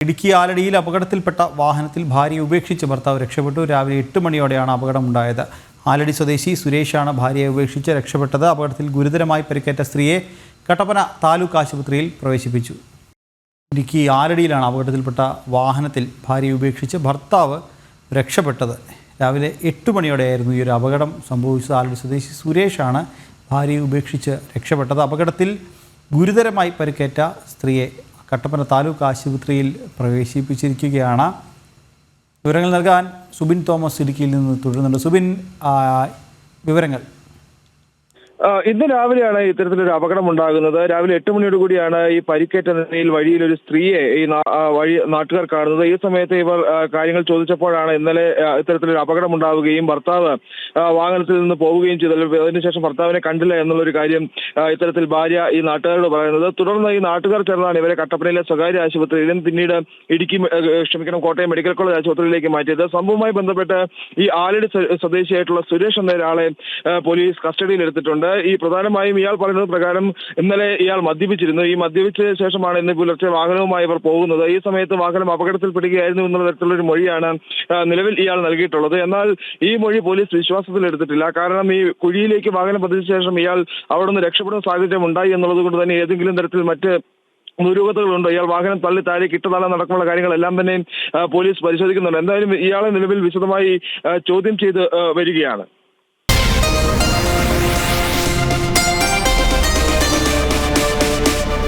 ഇടുക്കി ആലടിയിൽ അപകടത്തിൽപ്പെട്ട വാഹനത്തിൽ ഭാര്യയെ ഉപേക്ഷിച്ച് ഭർത്താവ് രക്ഷപ്പെട്ടു. രാവിലെ 8 മണിയോടെയാണ് അപകടമുണ്ടായത്. ആലടി സ്വദേശി സുരേഷാണ് ഭാര്യയെ ഉപേക്ഷിച്ച് രക്ഷപ്പെട്ടത്. അപകടത്തിൽ ഗുരുതരമായി പരിക്കേറ്റ സ്ത്രീയെ കട്ടപ്പന താലൂക്ക് ആശുപത്രിയിൽ പ്രവേശിപ്പിച്ചു. ഇടുക്കി ആലടിയിലാണ് അപകടത്തിൽപ്പെട്ട വാഹനത്തിൽ ഭാര്യയെ ഉപേക്ഷിച്ച് ഭർത്താവ് രക്ഷപ്പെട്ടത്. രാവിലെ 8 മണിയോടെയായിരുന്നു ഈ ഒരു അപകടം സംഭവിച്ചത്. ആലടി സ്വദേശി സുരേഷാണ് ഭാര്യയെ ഉപേക്ഷിച്ച് രക്ഷപ്പെട്ടത്. അപകടത്തിൽ ഗുരുതരമായി പരിക്കേറ്റ സ്ത്രീയെ കട്ടപ്പന താലൂക്ക് ആശുപത്രിയിൽ പ്രവേശിപ്പിച്ചിരിക്കുകയാണ്. വിവരങ്ങൾ നൽകാൻ സുബിൻ തോമസ് ഇടുക്കിയിൽ നിന്ന് തുടരുന്നുണ്ട്. സുബിൻ, വിവരങ്ങൾ. ഇന്ന് രാവിലെയാണ് ഇത്തരത്തിലൊരു അപകടം ഉണ്ടാകുന്നത്. രാവിലെ 8 മണിയോട് കൂടിയാണ് ഈ പരിക്കേറ്റ നിലയിൽ വഴിയിൽ ഒരു സ്ത്രീയെ വഴി നാട്ടുകാർ കാണുന്നത്. ഈ സമയത്ത് ഇവർ കാര്യങ്ങൾ ചോദിച്ചപ്പോഴാണ് ഇന്നലെ ഇത്തരത്തിലൊരു അപകടം ഉണ്ടാവുകയും ഭർത്താവ് വാഹനത്തിൽ നിന്ന് പോവുകയും ചെയ്തത്. അതിനുശേഷം ഭർത്താവിനെ കണ്ടില്ല എന്നുള്ളൊരു കാര്യം ഇത്തരത്തിൽ ഭാര്യ ഈ നാട്ടുകാരോട് പറയുന്നത്. തുടർന്ന് ഈ നാട്ടുകാർ ചേർന്നാണ് ഇവരെ കട്ടപ്പനയിലെ സ്വകാര്യ ആശുപത്രിയിലും പിന്നീട് കോട്ടയം മെഡിക്കൽ കോളേജ് ആശുപത്രിയിലേക്ക് മാറ്റിയത്. സംഭവവുമായി ബന്ധപ്പെട്ട് ഈ ആലടി സ്വദേശിയായിട്ടുള്ള സുരേഷ് എന്ന ഒരാളെ പോലീസ് കസ്റ്റഡിയിൽ എടുത്തിട്ടുണ്ട്. ഈ പ്രധാനമായും ഇയാൾ പറയുന്നത് പ്രകാരം ഇന്നലെ ഇയാൾ മദ്യപിച്ചിരുന്നു. ഈ മദ്യപിച്ച ശേഷമാണ് ഇന്ന് പുലർച്ചെ വാഹനവുമായി ഇവർ പോകുന്നത്. ഈ സമയത്ത് വാഹനം അപകടത്തിൽപ്പെടുകയായിരുന്നു എന്നുള്ള തരത്തിലുള്ളൊരു മൊഴിയാണ് നിലവിൽ ഇയാൾ നൽകിയിട്ടുള്ളത്. എന്നാൽ ഈ മൊഴി പോലീസ് വിശ്വാസത്തിലെടുത്തിട്ടില്ല. കാരണം ഈ കുഴിയിലേക്ക് വാഹനം പതിച്ച ശേഷം ഇയാൾ അവിടെ നിന്ന് രക്ഷപ്പെടുന്ന സാഹചര്യം ഉണ്ടായി എന്നുള്ളത് കൊണ്ട് തന്നെ ഏതെങ്കിലും തരത്തിൽ മറ്റ് ദുരൂഹതകളുണ്ടോ, ഇയാൾ വാഹനം തള്ളി താഴേക്ക് ഇട്ടതാണെന്ന് നടക്കുമുള്ള കാര്യങ്ങളെല്ലാം തന്നെ പോലീസ് പരിശോധിക്കുന്നുണ്ട്. എന്തായാലും ഇയാളെ നിലവിൽ വിശദമായി ചോദ്യം ചെയ്ത് വരികയാണ്.